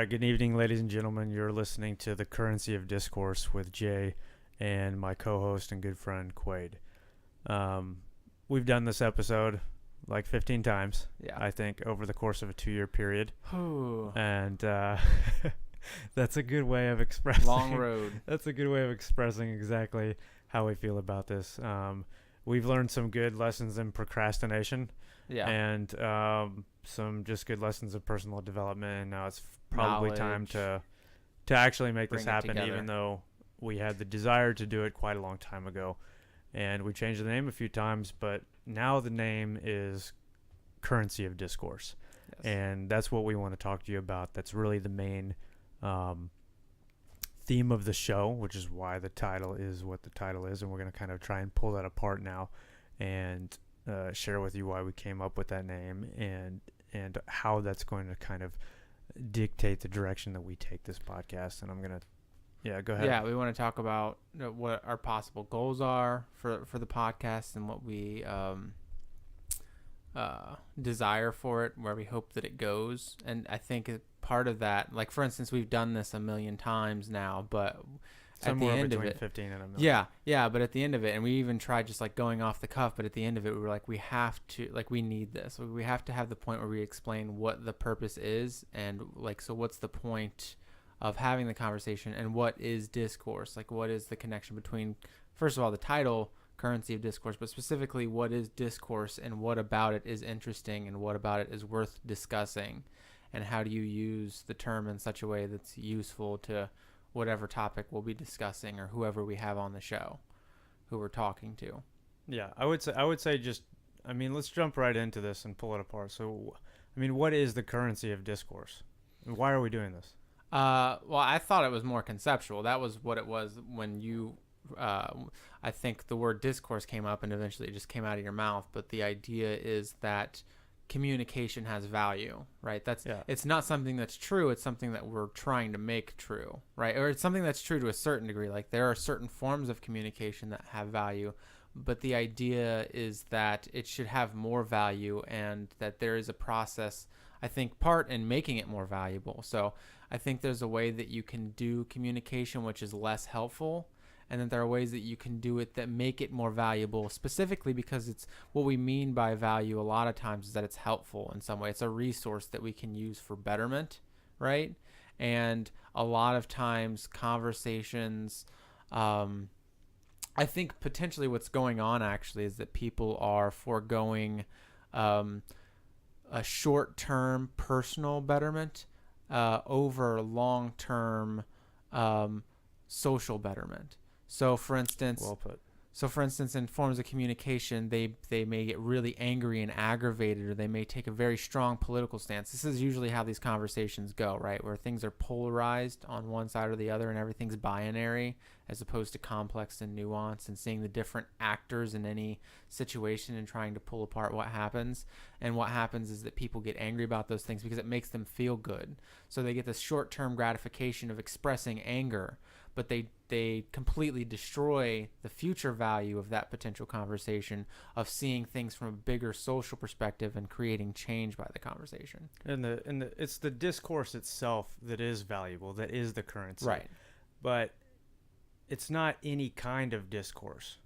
right, good evening, ladies and gentlemen. You're listening to The Currency of Discourse with Jay and my co-host and good friend, Quaid. We've done this episode like 15 times, I think, over the course of a 2-year period. And that's a good way of expressing... Long road. That's a good way of expressing exactly how we feel about this. We've learned some good lessons in procrastination. Yeah. And some just good lessons of personal development, and now it's probably time to actually make this happen, even though we had the desire to do it quite a long time ago. And we changed the name a few times, but now the name is Currency of Discourse. Yes. And that's what we want to talk to you about. That's really the main theme of the show, which is why the title is what the title is, and we're going to kind of try and pull that apart now and share with you why we came up with that name and how that's going to kind of dictate the direction that we take this podcast. And I'm going to, go ahead. Yeah, we want to talk about what our possible goals are for the podcast and what we desire for it, where we hope that it goes. And I think part of that, like for instance, we've done this a million times now, but somewhere at the end between of it, 15 and a million. Yeah, but at the end of it, and we even tried just like going off the cuff, but at the end of it, we were like, we have to, like, we need this. We have to have the point where we explain what the purpose is, and like, so what's the point of having the conversation, and what is discourse? Like, what is the connection between, first of all, the title, Currency of Discourse, but specifically, what is discourse, and what about it is interesting, and what about it is worth discussing, and how do you use the term in such a way that's useful to whatever topic we'll be discussing or whoever we have on the show, who we're talking to. Yeah, I would say just, let's jump right into this and pull it apart. So, what is the currency of discourse? And why are we doing this? Well, I thought it was more conceptual. That was what it was when you, I think the word discourse came up and eventually it just came out of your mouth. But the idea is that communication has value, right? It's not something that's true. It's something that we're trying to make true, right? Or it's something that's true to a certain degree. Like there are certain forms of communication that have value, but the idea is that it should have more value and that there is a process, I think, part in making it more valuable. So I think there's a way that you can do communication which is less helpful, and then there are ways that you can do it that make it more valuable, specifically because it's what we mean by value a lot of times is that it's helpful in some way. It's a resource that we can use for betterment, right? And a lot of times conversations, I think potentially what's going on actually is that people are foregoing a short-term personal betterment over long-term social betterment. So, for instance, well put. In forms of communication, they may get really angry and aggravated, or they may take a very strong political stance. This is usually how these conversations go, right? Where things are polarized on one side or the other, and everything's binary, as opposed to complex and nuanced, and seeing the different actors in any situation and trying to pull apart what happens. And what happens is that people get angry about those things because it makes them feel good. So they get this short-term gratification of expressing anger, but they completely destroy the future value of that potential conversation, of seeing things from a bigger social perspective and creating change by the conversation. And it's the discourse itself that is valuable, that is the currency. Right. But it's not any kind of discourse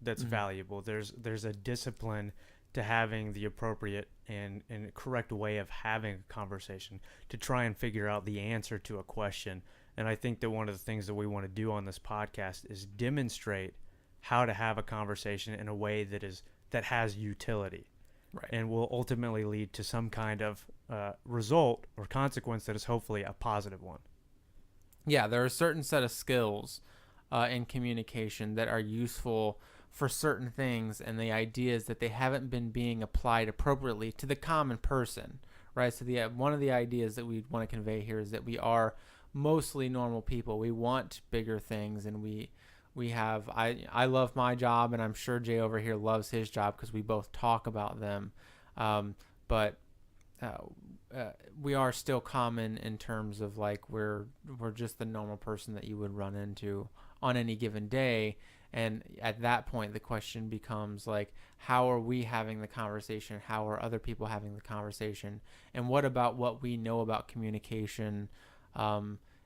that's valuable. There's a discipline to having the appropriate and correct way of having a conversation to try and figure out the answer to a question. And I think that one of the things that we want to do on this podcast is demonstrate how to have a conversation in a way that has utility, right, and will ultimately lead to some kind of result or consequence that is hopefully a positive one. Yeah, there are a certain set of skills in communication that are useful for certain things, and the idea is that they haven't been being applied appropriately to the common person, right? So one of the ideas that we want to convey here is that we are mostly normal people. We want bigger things, and we have, I love my job, and I'm sure Jay over here loves his job because we both talk about them. But we are still common in terms of like we're just the normal person that you would run into on any given day. And at that point, the question becomes like, how are we having the conversation? How are other people having the conversation? And what about what we know about communication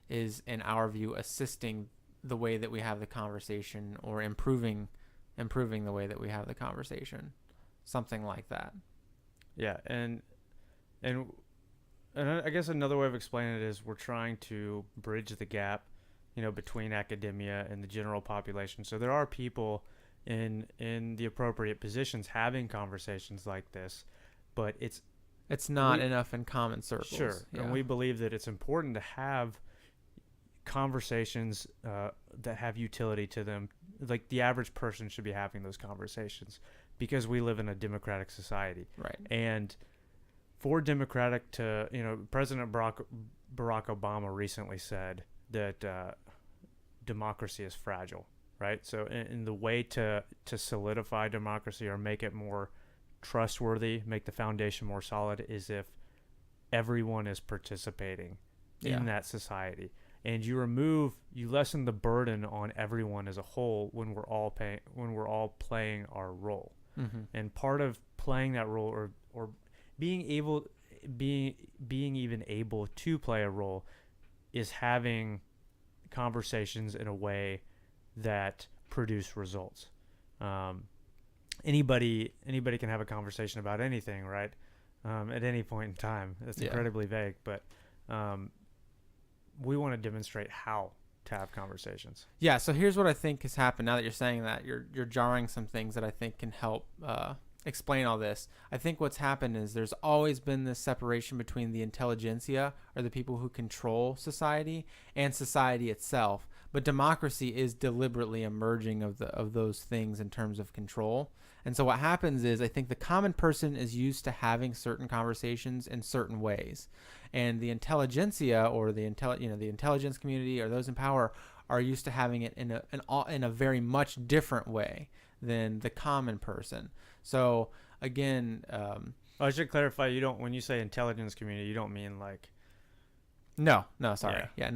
is, in our view, assisting the way that we have the conversation, or improving the way that we have the conversation, something like that. Yeah, and I guess another way of explaining it is we're trying to bridge the gap, between academia and the general population. So there are people in the appropriate positions having conversations like this, but it's not enough in common circles. Sure, yeah. And we believe that it's important to have conversations that have utility to them. Like the average person should be having those conversations because we live in a democratic society. Right. And for democratic to, President Barack Obama recently said that democracy is fragile, right? So in the way to solidify democracy or make it more trustworthy, make the foundation more solid, is if everyone is participating in that society. And you lessen the burden on everyone as a whole when we're all playing our role. Mm-hmm. And part of playing that role, or being even able to play a role, is having conversations in a way that produce results. Anybody can have a conversation about anything, right? At any point in time. That's incredibly vague, but we want to demonstrate how to have conversations. Yeah, so here's what I think has happened. Now that you're saying that, you're jarring some things that I think can help explain all this. I think what's happened is there's always been this separation between the intelligentsia, or the people who control society, and society itself. But democracy is deliberately emerging of those things in terms of control. And so what happens is, I think the common person is used to having certain conversations in certain ways, and the intelligentsia, or the intelligence community, or those in power, are used to having it in a very much different way than the common person. So again, I should clarify, when you say intelligence community, you don't mean like No, sorry. Yeah,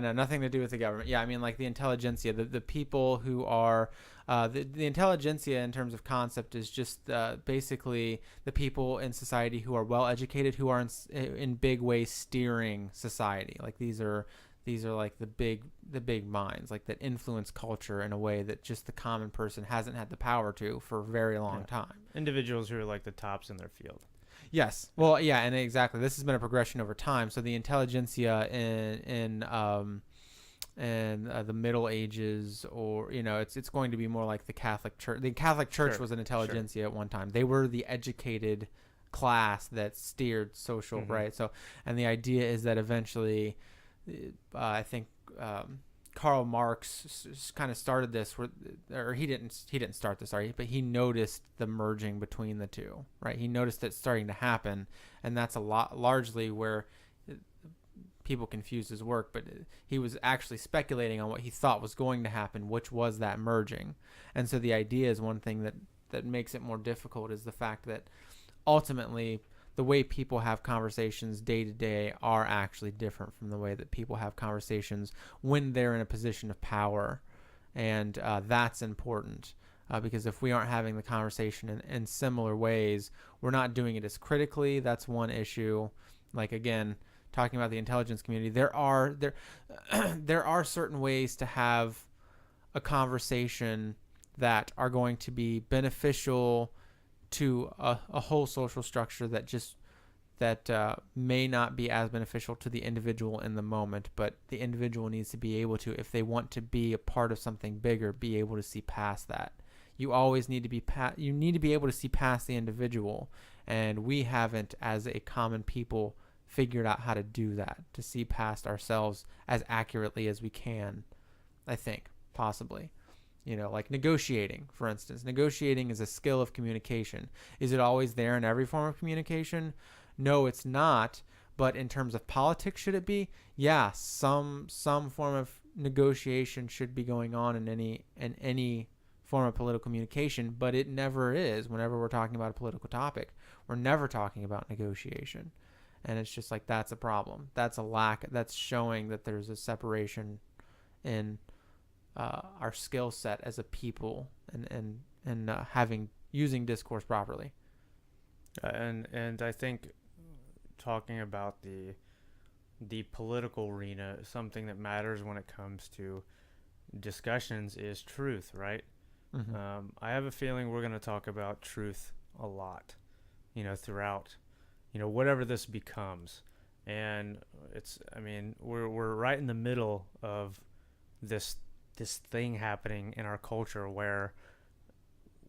no, nothing to do with the government. Yeah, I mean like the intelligentsia, the people who are, the intelligentsia in terms of concept is just basically the people in society who are well educated, who are in big ways steering society. Like these are like the big minds, like that influence culture in a way that just the common person hasn't had the power to for a very long time. Individuals who are like the tops in their field. Yes. Well, yeah, and exactly. This has been a progression over time. So the intelligentsia in the Middle Ages, or it's going to be more like the Catholic Church. The Catholic Church was an intelligentsia at one time. They were the educated class that steered social, right? So, and the idea is that eventually, I think Karl Marx kind of started this, or he didn't start this, sorry, but he noticed the merging between the two, right? He noticed it starting to happen, and that's largely where people confuse his work, but he was actually speculating on what he thought was going to happen, which was that merging. And so the idea is, one thing that makes it more difficult is the fact that ultimately the way people have conversations day to day are actually different from the way that people have conversations when they're in a position of power. And that's important because if we aren't having the conversation in similar ways, we're not doing it as critically. That's one issue. Like, again, talking about the intelligence community, there are certain ways to have a conversation that are going to be beneficial to a whole social structure that may not be as beneficial to the individual in the moment, but the individual needs to be able to, if they want to be a part of something bigger, be able to see past that. You always need to be able to see past the individual, and we haven't, as a common people, figured out how to do that, to see past ourselves as accurately as we can, I think, possibly. Like negotiating, for instance. Negotiating is a skill of communication. Is it always there in every form of communication? No, it's not. But in terms of politics, should it be? Yeah, some form of negotiation should be going on in any form of political communication, but it never is. Whenever we're talking about a political topic, we're never talking about negotiation. And it's just like, that's a problem. That's a lack. That's showing that there's a separation in our skill set as a people, and using discourse properly. And I think talking about the political arena, something that matters when it comes to discussions is truth, right? Mm-hmm. I have a feeling we're going to talk about truth a lot, throughout, whatever this becomes. And we're right in the middle of this thing happening in our culture where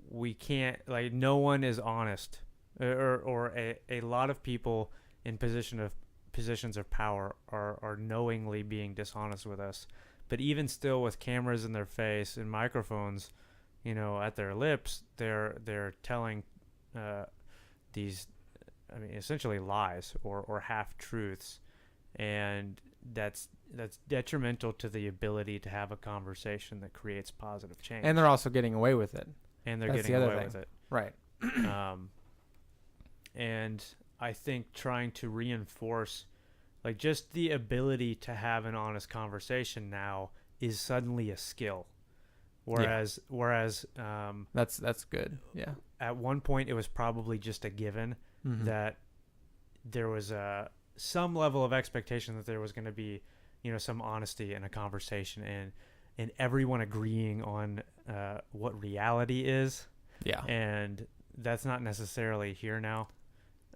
we can't, like, no one is honest, or a lot of people in positions of power are knowingly being dishonest with us. But even still, with cameras in their face and microphones, at their lips, they're telling these, essentially lies or half truths, and that's detrimental to the ability to have a conversation that creates positive change. And they're also getting away with it. That's getting away with it. Right. And I think trying to reinforce, like, just the ability to have an honest conversation now is suddenly a skill. Whereas that's good. Yeah. At one point it was probably just a given that there was some level of expectation that there was going to be, some honesty in a conversation, and everyone agreeing on what reality is. Yeah. And that's not necessarily here now.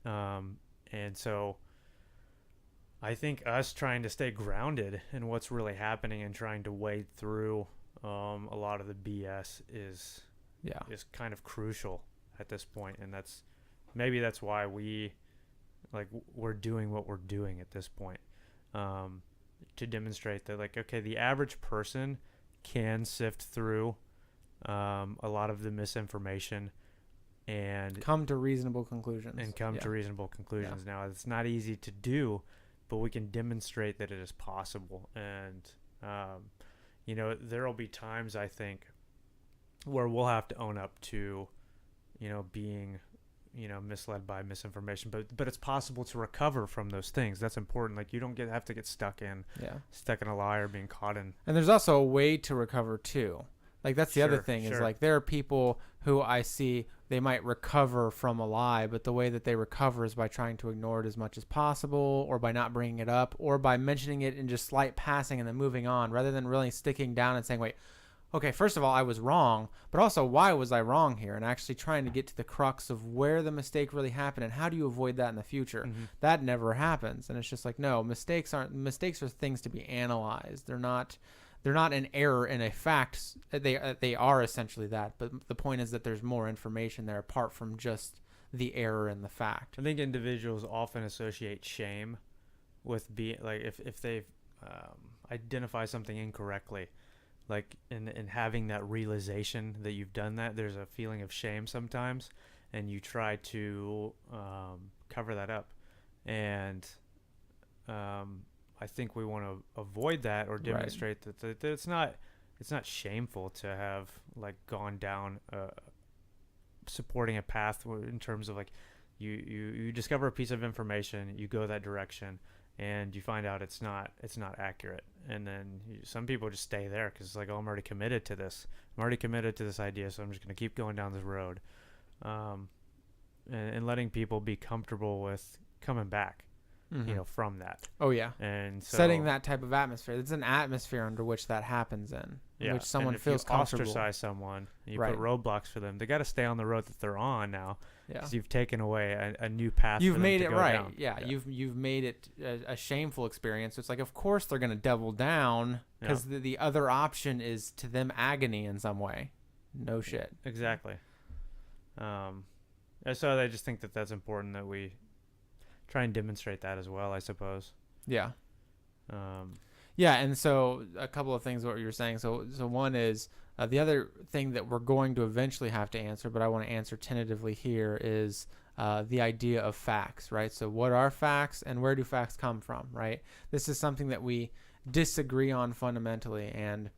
And so I think us trying to stay grounded in what's really happening and trying to wade through a lot of the BS is kind of crucial at this point. And that's why we're doing what we're doing at this point, to demonstrate that, like, okay, the average person can sift through a lot of the misinformation and come to reasonable conclusions. Yeah. Now, it's not easy to do, but we can demonstrate that it is possible. And there will be times, I think, where we'll have to own up to being misled by misinformation, but it's possible to recover from those things. That's important. Like, you don't have to get stuck in a lie or being caught in. And there's also a way to recover too. Like, that's the other thing is, like, there are people who I see, they might recover from a lie, but the way that they recover is by trying to ignore it as much as possible, or by not bringing it up, or by mentioning it in just slight passing and then moving on, rather than really sticking down and saying, wait, okay, first of all, I was wrong, but also, why was I wrong here? And actually trying to get to the crux of where the mistake really happened and how do you avoid that in the future? Mm-hmm. That never happens. And it's just like, no, mistakes are things to be analyzed. They're not an error in a fact. They are essentially that, but the point is that there's more information there apart from just the error in the fact. I think individuals often associate shame with being, like, if they identify something incorrectly, like in having that realization that you've done that, there's a feeling of shame sometimes, and you try to cover that up. And I think we want to avoid that, or demonstrate that it's not shameful to have, like, gone down supporting a path in terms of, like, you discover a piece of information, you go that direction, and you find out it's not accurate, and then some people just stay there because it's like, oh, I'm already committed to this idea, so I'm just going to keep going down this road, and letting people be comfortable with coming back. Mm-hmm. From that. Oh yeah. And so, setting that type of atmosphere. It's an atmosphere under which that happens in which someone feels comfortable. If you ostracize someone, you put roadblocks for them, they got to stay on the road that they're on now, because you've taken away a new path. You've made it right. Down. Yeah. You've made it a shameful experience. So it's like, of course they're going to double down, because the other option is to them agony in some way. No shit. Exactly. So I just think that that's important that we try and demonstrate that as well, I suppose. Yeah. And so a couple of things what you're saying. So one is the other thing that we're going to eventually have to answer, but I want to answer tentatively here, is the idea of facts, right? So what are facts and where do facts come from, right? This is something that we disagree on fundamentally, and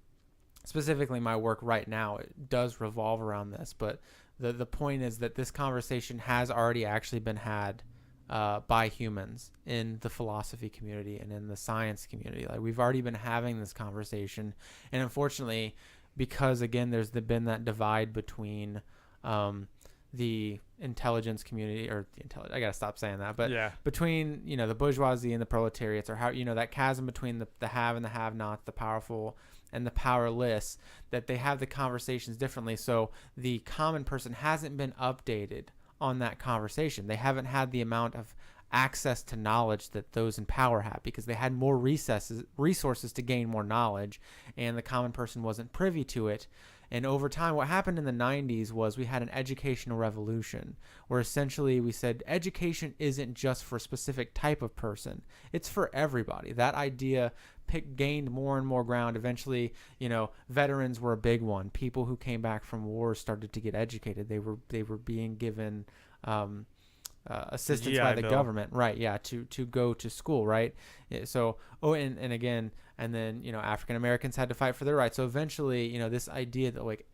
specifically my work right now, it does revolve around this, but the point is that this conversation has already actually been had by humans in the philosophy community and in the science community. Like, we've already been having this conversation, and unfortunately, because again, there's been that divide between the intelligence community, or the intelligence, I gotta stop saying that, but Yeah. between, the bourgeoisie and the proletariats, or how, that chasm between the have and the have not, the powerful and the powerless, that they have the conversations differently. So the common person hasn't been updated on that conversation. They haven't had the amount of access to knowledge that those in power have, because they had more resources to gain more knowledge, and the common person wasn't privy to it. And over time, what happened in the 90s was we had an educational revolution where essentially we said education isn't just for a specific type of person. It's for everybody. That idea gained more and more ground. Eventually, veterans were a big one. People who came back from wars started to get educated. They were being given assistance by the government, right? Yeah, to go to school, right? So, and again, and then African Americans had to fight for their rights. So eventually, this idea that like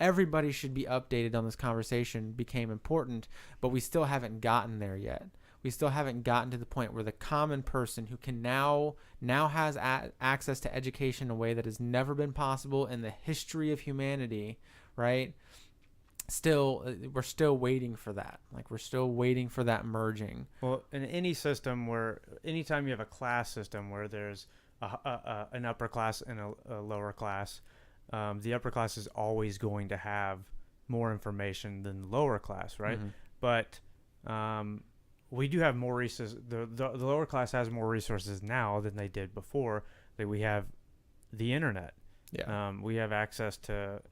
everybody should be updated on this conversation became important, but we still haven't gotten there yet. We still haven't gotten to the point where the common person who can now has access to education in a way that has never been possible in the history of humanity, right? We're still waiting for that. Like, we're still waiting for that merging. Well, in any system anytime you have a class system where there's an upper class and a lower class, the upper class is always going to have more information than the lower class, right? Mm-hmm. But we do have more resources. The lower class has more resources now than they did before. That we have the internet. Yeah. We have access to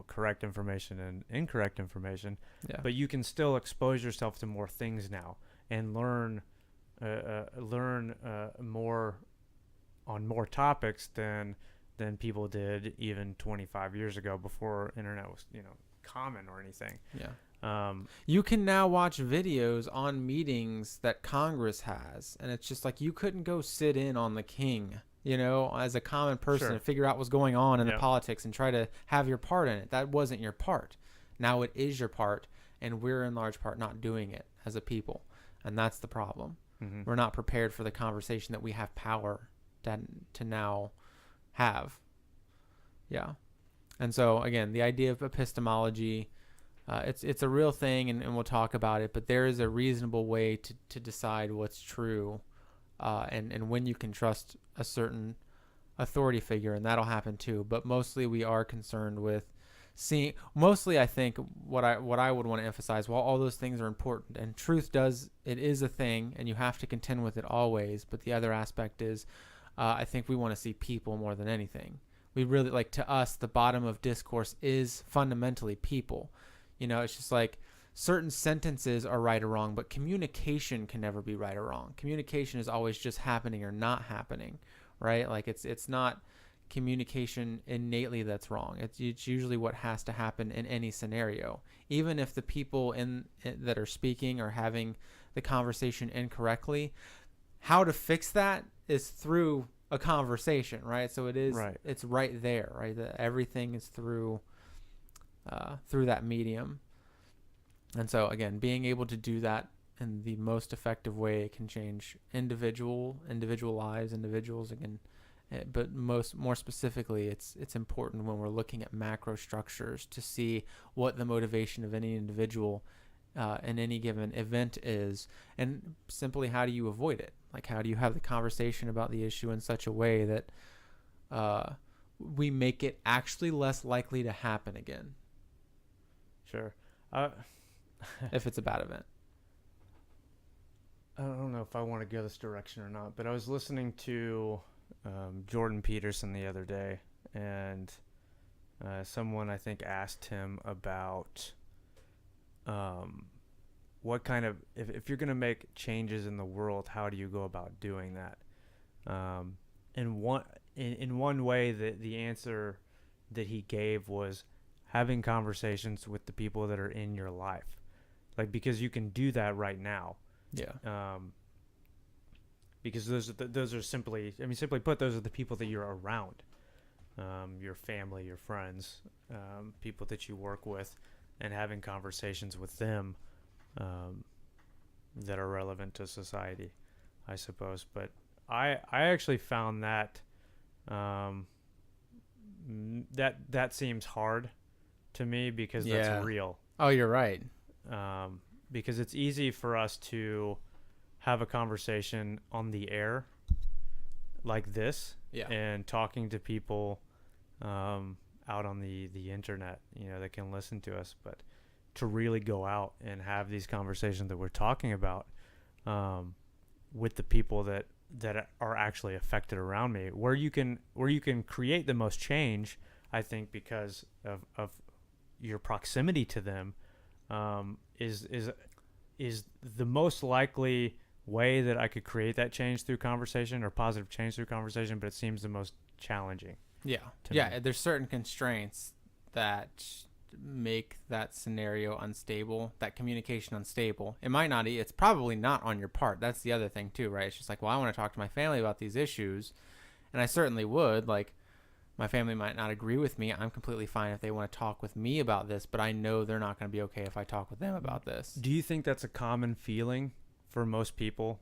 correct information and incorrect information. Yeah. But you can still expose yourself to more things now and learn more on more topics than people did even 25 years ago, before internet was common or anything. Yeah. You can now watch videos on meetings that Congress has, and it's just like you couldn't go sit in on the king, as a common person, and figure out what's going on in the politics and try to have your part in it. That wasn't your part. Now it is your part, and we're in large part not doing it as a people, and that's the problem. Mm-hmm. We're not prepared for the conversation that we have power to now have. Yeah. And so again, the idea of epistemology, it's a real thing, and we'll talk about it, but there is a reasonable way to decide what's true, and when you can trust a certain authority figure, and that'll happen too. But mostly we are concerned with I think what I would want to emphasize, while all those things are important, and truth it is a thing, and you have to contend with it always, but the other aspect is, I think we want to see people more than anything. We really, like, to us, the bottom of discourse is fundamentally people. It's just like certain sentences are right or wrong, but communication can never be right or wrong. Communication is always just happening or not happening, right? Like, it's not communication innately that's wrong. It's usually what has to happen in any scenario. Even if the people that are speaking are having the conversation incorrectly, how to fix that is through a conversation, right? So it's right there, right? Everything is through that medium. And so again, being able to do that in the most effective way can change individual lives, individuals again. But more specifically, it's important when we're looking at macro structures to see what the motivation of any individual in any given event is, and simply how do you avoid it? Like, how do you have the conversation about the issue in such a way that we make it actually less likely to happen again? Sure. If it's a bad event. I don't know if I want to go this direction or not, but I was listening to Jordan Peterson the other day, and someone, I think, asked him about what kind of, if you're going to make changes in the world, how do you go about doing that? In one way, the answer that he gave was having conversations with the people that are in your life, like, because you can do that right now. Yeah. Because those are simply put, those are the people that you're around, your family, your friends, people that you work with, and having conversations with them that are relevant to society, I suppose. But I actually found that that seems hard to me, because that's real. Oh, you're right. Because it's easy for us to have a conversation on the air like this, Yeah. and talking to people out on the internet, that can listen to us, but to really go out and have these conversations that we're talking about with the people that are actually affected around me, where you can create the most change, I think, because of your proximity to them, is the most likely way that I could create that change through conversation, or positive change through conversation, but it seems the most challenging. Yeah. To Yeah. me. There's certain constraints that make that scenario unstable, that communication unstable. It might not, it's probably not on your part. That's the other thing too, right? It's just like, well, I want to talk to my family about these issues, and I certainly would. Like, my family might not agree with me. I'm completely fine if they want to talk with me about this, but I know they're not going to be okay if I talk with them about this. Do you think that's a common feeling for most people?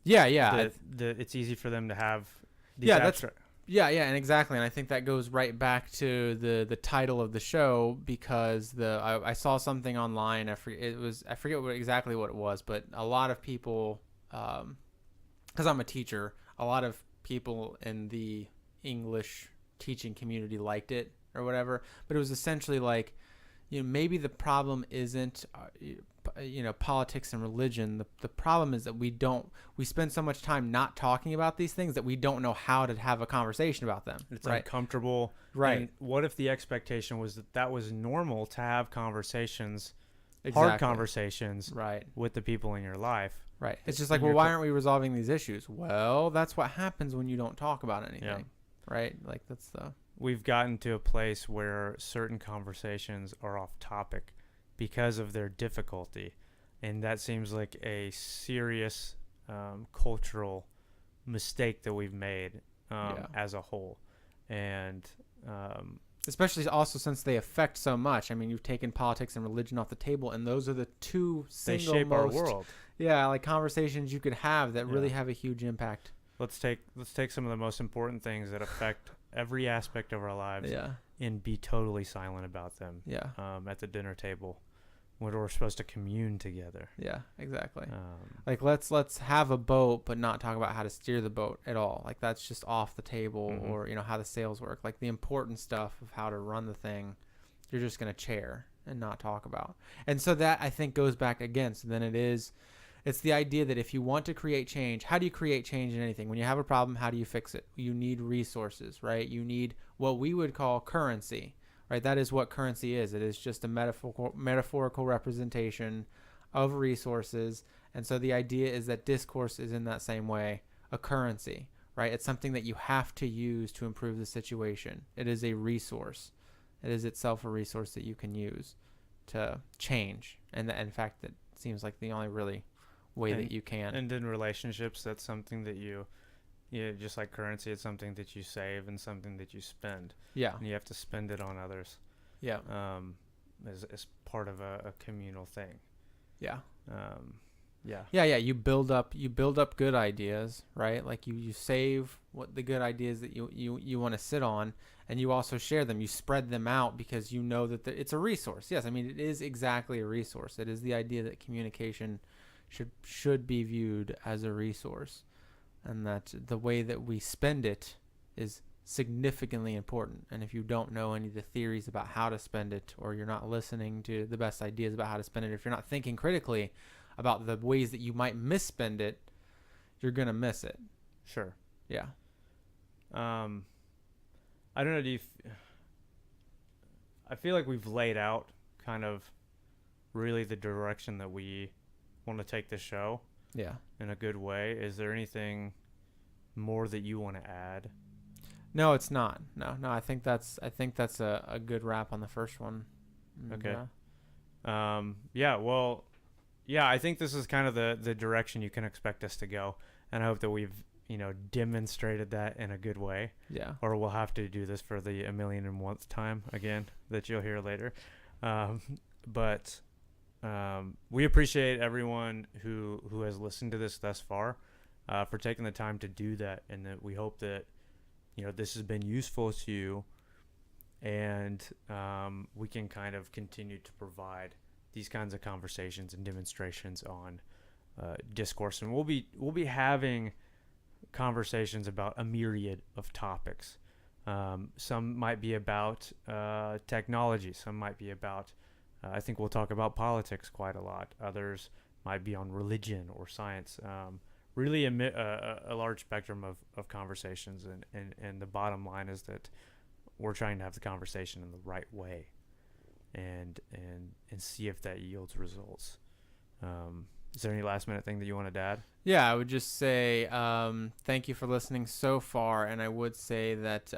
Yeah, yeah. That it's easy for them to have these Yeah, abstract. Yeah, and exactly, and I think that goes right back to the title of the show, because I saw something online. I forget exactly what it was, but a lot of people, because I'm a teacher, a lot of people in the English teaching community liked it or whatever. But it was essentially like, maybe the problem isn't politics and religion. The problem is that we spend so much time not talking about these things that we don't know how to have a conversation about them. It's right? uncomfortable. Right. And what if the expectation was that was normal to have conversations, Exactly. hard conversations, Right. with the people in your life? Right. It's just like, well, why aren't we resolving these issues? Well, that's what happens when you don't talk about anything. Yeah. Right? Like, that's We've gotten to a place where certain conversations are off topic because of their difficulty, and that seems like a serious cultural mistake that we've made as a whole. And especially also since they affect so much. I mean, you've taken politics and religion off the table, and those are the two single they shape our world. Yeah, like conversations you could have that really have a huge impact. Let's take some of the most important things that affect every aspect of our lives, and be totally silent about them. Yeah. At the dinner table, when we're supposed to commune together. Yeah, exactly. Like, let's have a boat, but not talk about how to steer the boat at all. Like, that's just off the table. Mm-hmm. Or how the sails work. Like, the important stuff of how to run the thing, you're just gonna chair and not talk about. And so that, I think, goes back again. So then it's the idea that if you want to create change, how do you create change in anything? When you have a problem, how do you fix it? You need resources, right? You need what we would call currency, right? That is what currency is. It is just a metaphorical representation of resources. And so the idea is that discourse is in that same way a currency, right? It's something that you have to use to improve the situation. It is a resource. It is itself a resource that you can use to change. And in fact, that seems like the only really way that you can. And in relationships, that's something that you just like currency, it's something that you save and something that you spend. Yeah. And you have to spend it on others. Yeah. As part of a communal thing. Yeah. Yeah. You build up good ideas, right? Like, you save what the good ideas that you want to sit on, and you also share them. You spread them out because you know that it's a resource. Yes, I mean, it is exactly a resource. It is the idea that communication should be viewed as a resource, and that the way that we spend it is significantly important. And if you don't know any of the theories about how to spend it, or you're not listening to the best ideas about how to spend it, if you're not thinking critically about the ways that you might misspend it, you're gonna miss it. Sure. Yeah. I don't know. I feel like we've laid out kind of really the direction that we want to take the show. Yeah. In a good way. Is there anything more that you want to add? No, it's not. No. I think that's a good wrap on the first one. Okay. I think this is kind of the direction you can expect us to go, and I hope that we've demonstrated that in a good way. Yeah. Or we'll have to do this for the 1,000,001th time again that you'll hear later. But we appreciate everyone who has listened to this thus far, for taking the time to do that, and that we hope that this has been useful to you, and we can kind of continue to provide these kinds of conversations and demonstrations on discourse, and we'll be having conversations about a myriad of topics. Some might be about technology. Some might be about, I think we'll talk about politics quite a lot. Others might be on religion or science. Really a large spectrum of conversations. And the bottom line is that we're trying to have the conversation in the right way and see if that yields results. Is there any last minute thing that you wanted to add? Yeah, I would just say thank you for listening so far, and I would say that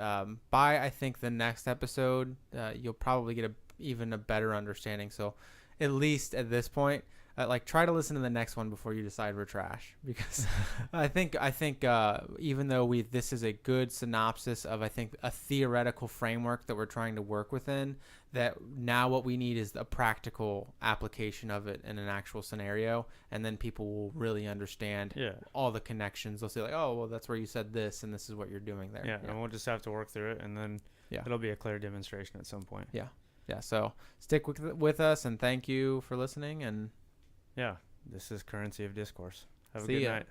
by I think the next episode, you'll probably get even a better understanding. So, at least at this point, try to listen to the next one before you decide we're trash, because I think even though this is a good synopsis of I think a theoretical framework that we're trying to work within, that now what we need is a practical application of it in an actual scenario, and then people will really understand all the connections. They'll say like, oh, well, that's where you said this, and this is what you're doing there. Yeah, and we'll just have to work through it, and then it'll be a clear demonstration at some point. Yeah. So stick with us, and thank you for listening. And yeah, this is Currency of Discourse. Have a See good ya. night.